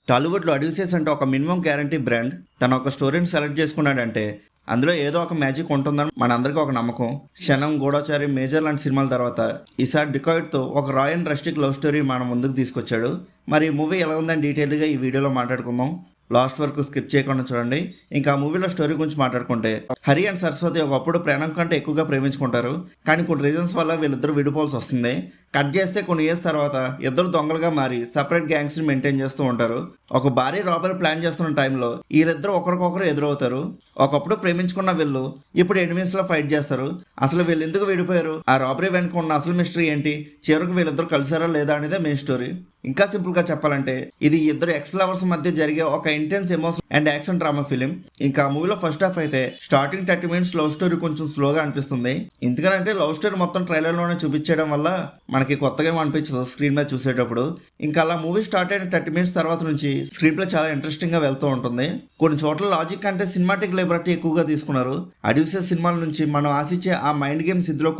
టాలీవుడ్లో అడ్యూసెస్ అంటే ఒక మినిమం గ్యారంటీ బ్రాండ్ తన ఒక స్టోరీని సెలెక్ట్ చేసుకున్నాడంటే అందులో ఏదో ఒక మ్యాజిక్ ఉంటుందని మనందరికీ ఒక నమ్మకం. క్షణం, గూఢచారి, మేజర్ లాంటి సినిమాల తర్వాత ఈసారి డికాయిడ్తో ఒక royal and rustic love story మన ముందుకు తీసుకొచ్చాడు. మరి ఈ మూవీ ఎలా ఉందని డీటెయిల్గా ఈ వీడియోలో మాట్లాడుకుందాం. లాస్ట్ వరకు స్కిప్ చేయకుండా చూడండి. ఇంకా మూవీలో స్టోరీ గురించి మాట్లాడుకుంటే, హరి అండ్ సరస్వతి ఒకప్పుడు ప్రేమ కంటే ఎక్కువగా ప్రేమించుకుంటారు. కానీ కొన్ని రీజన్స్ వల్ల వీళ్ళిద్దరూ విడిపోవాల్సి వస్తుంది. కట్ చేస్తే కొన్ని ఇయర్స్ తర్వాత ఇద్దరు దొంగలుగా మారి సపరేట్ గ్యాంగ్స్ని మెయింటైన్ చేస్తూ ఉంటారు. ఒక భారీ రాబరీ ప్లాన్ చేస్తున్న టైంలో వీళ్ళిద్దరూ ఒకరికొకరు ఎదురవుతారు. ఒకప్పుడు ప్రేమించుకున్న వీళ్ళు ఇప్పుడు ఎనిమీస్లో ఫైట్ చేస్తారు. అసలు వీళ్ళు ఎందుకు విడిపోయారు, ఆ రాబరీ వెనుక ఉన్న అసలు మిస్టరీ ఏంటి, చివరికి వీళ్ళిద్దరు కలిసారా లేదా అనేదే మెయిన్ స్టోరీ. ఇంకా సింపుల్గా చెప్పాలంటే ఇది ఇద్దరు ఎక్స్ లవర్స్ మధ్య జరిగే ఒక intense emotion and action drama film. ఇంకా మూవీలో ఫస్ట్ హాఫ్ అయితే స్టార్టింగ్ 30 minutes లవ్ స్టోరీ కొంచెం స్లోగా అనిపిస్తుంది. ఎందుకంటే లవ్ స్టోరీ మొత్తం ట్రైలర్లోనే చూపించడం వల్ల మనకి కొత్తగా అనిపించదు స్క్రీన్ మీద చూసేటప్పుడు. ఇంకా అలా మూవీ స్టార్ట్ అయిన 30 minutes తర్వాత నుంచి స్క్రీన్ ప్లే చాలా ఇంట్రెస్టింగ్ గా వెళ్తూ ఉంటుంది. కొన్ని చోట్ల లాజిక్ అంటే సినిమాటిక్ లిబర్టీ ఎక్కువగా తీసుకున్నారు. అడ్యూసెస్ సినిమాల నుంచి మనం ఆశించే ఆ మైండ్ గేమ్స్ ఇందులో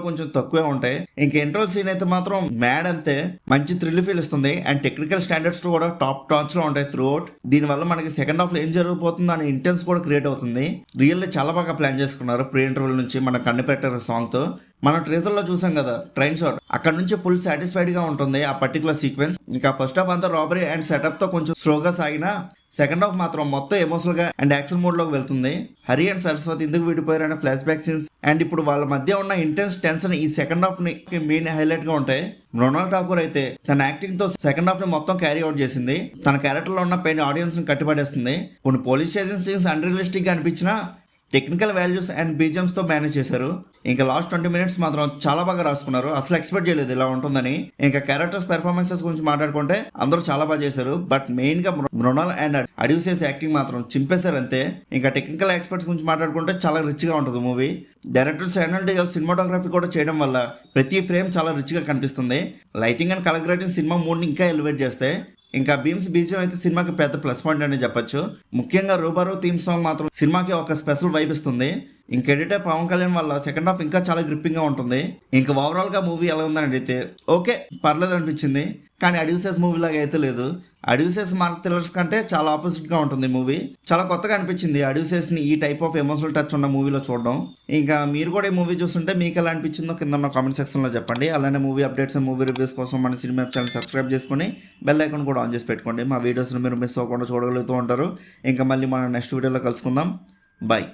కొంచెం తక్కువే ఉంటాయి. ఇంకా ఇంటర్వల్ సీన్ అయితే మాత్రం మ్యాడ్ అంతే, మంచి థ్రిల్ ఫీల్ ఇస్తుంది. అండ్ టెక్నికల్ స్టాండర్డ్స్ కూడా టాప్ టాచ్ లో ఉంటాయి త్రూ అవుట్. దీనివల్ల మనకి సెకండ్ హాఫ్ లో ఏం జరగబోతుందో అనే ఇంటెన్స్ కూడా క్రియేట్ అవుతుంది. రియల్లీ చాలా బాగా ప్లాన్ చేసుకున్నారు. ప్రీ ఇంటర్వల్ నుంచి మన కన్ను పెట్టారు సాంగ్ తో. మనం ట్రేజర్ లో చూసాం కదా ట్రైన్ షాట్, అక్కడ నుంచి ఫుల్ సాటిస్ఫైడ్ గా ఉంటుంది ఆ పర్టికులర్ సీక్వెన్స్. ఇంకా ఫస్ట్ హాఫ్ అంతా రాబరీ అండ్ సెటప్ తో కొంచెం స్లోగా సాగినా సెకండ్ హాఫ్ మాత్రం మొత్తం ఎమోషనల్ గా అండ్ యాక్షన్ మోడ్ లోకి వెళ్తుంది. హరి అండ్ సరస్వతి ఎందుకు విడిపోయారనే ఫ్లాష్ బ్యాక్ సీన్స్ అండ్ ఇప్పుడు వాళ్ళ మధ్య ఉన్న ఇంటెన్స్ టెన్షన్ ఈ సెకండ్ హాఫ్ ని మెయిన్ హైలైట్ గా ఉంటాయి. మృణాల్ ఠాకూర్ అయితే తన యాక్టింగ్ తో సెకండ్ హాఫ్ ని మొత్తం క్యారీ అవుట్ చేసింది. తన క్యారెక్టర్ లో ఉన్న పెయిన్ ఆడియన్స్ ని కట్టిపడేస్తుంది. కొన్ని పోలీస్ స్టేషన్ సీన్స్ అన్రియలిస్టిక్ గా అనిపించినా టెక్నికల్ వాల్యూస్ అండ్ బీజిఎమ్స్ తో మేనేజ్ చేశారు. ఇంకా లాస్ట్ 20 minutes మాత్రం చాలా బాగా రాసుకున్నారు. అసలు ఎక్స్పెక్ట్ చేయలేదు ఇలా ఉంటుందని. ఇంకా క్యారెక్టర్స్ పెర్ఫార్మెన్సెస్ గురించి మాట్లాడుకుంటే అందరూ చాలా బాగా చేశారు. బట్ మెయిన్ గా మృణాల్ అండ్ అడ్యూసెస్ యాక్టింగ్ మాత్రం చింపేశారు అంతే. ఇంకా టెక్నికల్ ఎక్స్పర్ట్స్ గురించి మాట్లాడుకుంటే చాలా రిచ్ గా ఉంటుంది movie. Director Samuel Deol cinematography కూడా చేయడం వల్ల ప్రతి ఫ్రేమ్ చాలా రిచ్ గా కనిపిస్తుంది. Lighting and colour grading cinema మూడ్ని ఇంకా ఎలివేట్ చేస్తాయి. ఇంకా బీమ్స్ బీజియం అయితే సినిమాకి పెద్ద ప్లస్ పాయింట్ అని చెప్పొచ్చు. ముఖ్యంగా రూబారో థీమ్ సాంగ్ మాత్రం సినిమాకి ఒక స్పెషల్ వైబ్ ఇస్తుంది. ఇంక ఎడిటర్ పవన్ కళ్యాణ్ వల్ల సెకండ్ హాఫ్ ఇంకా చాలా గ్రిప్పింగ్ గా ఉంటుంది. ఇంకా ఓవరాల్ గా మూవీ ఎలా ఉందని అడిగితే ఓకే పర్లేదు అనిపించింది. కానీ అడ్యూసెస్ మూవీ లాగా అయితే లేదు. అడ్యూసెస్ మార్క్ థ్రిల్లర్స్ కంటే చాలా ఆపోజిట్ గా ఉంటుంది మూవీ. చాలా కొత్తగా అనిపించింది అడ్యూసెస్ ని ఈ టైప్ ఆఫ్ ఎమోషనల్ టచ్ ఉన్న మూవీలో చూడడం. ఇంకా మీరు కూడా ఈ మూవీ చూస్తుంటే మీకు ఎలా అనిపించిందో కింద ఉన్న కామెంట్ సెక్షన్ లో చెప్పండి. అలానే మూవీ అప్డేట్స్ మూవీ రివ్యూస్ కోసం మన సినిమా ఛానల్ సబ్స్క్రైబ్ చేసుకుని బెల్ ఐకాన్ కూడా ఆన్ చేసి పెట్టుకోండి. మా వీడియోస్ని మీరు మిస్ అవ్వకుండా చూడగలుగుతూ ఉంటారు. ఇంకా మళ్ళీ మనం నెక్స్ట్ వీడియోలో కలుసుకుందాం. బాయ్.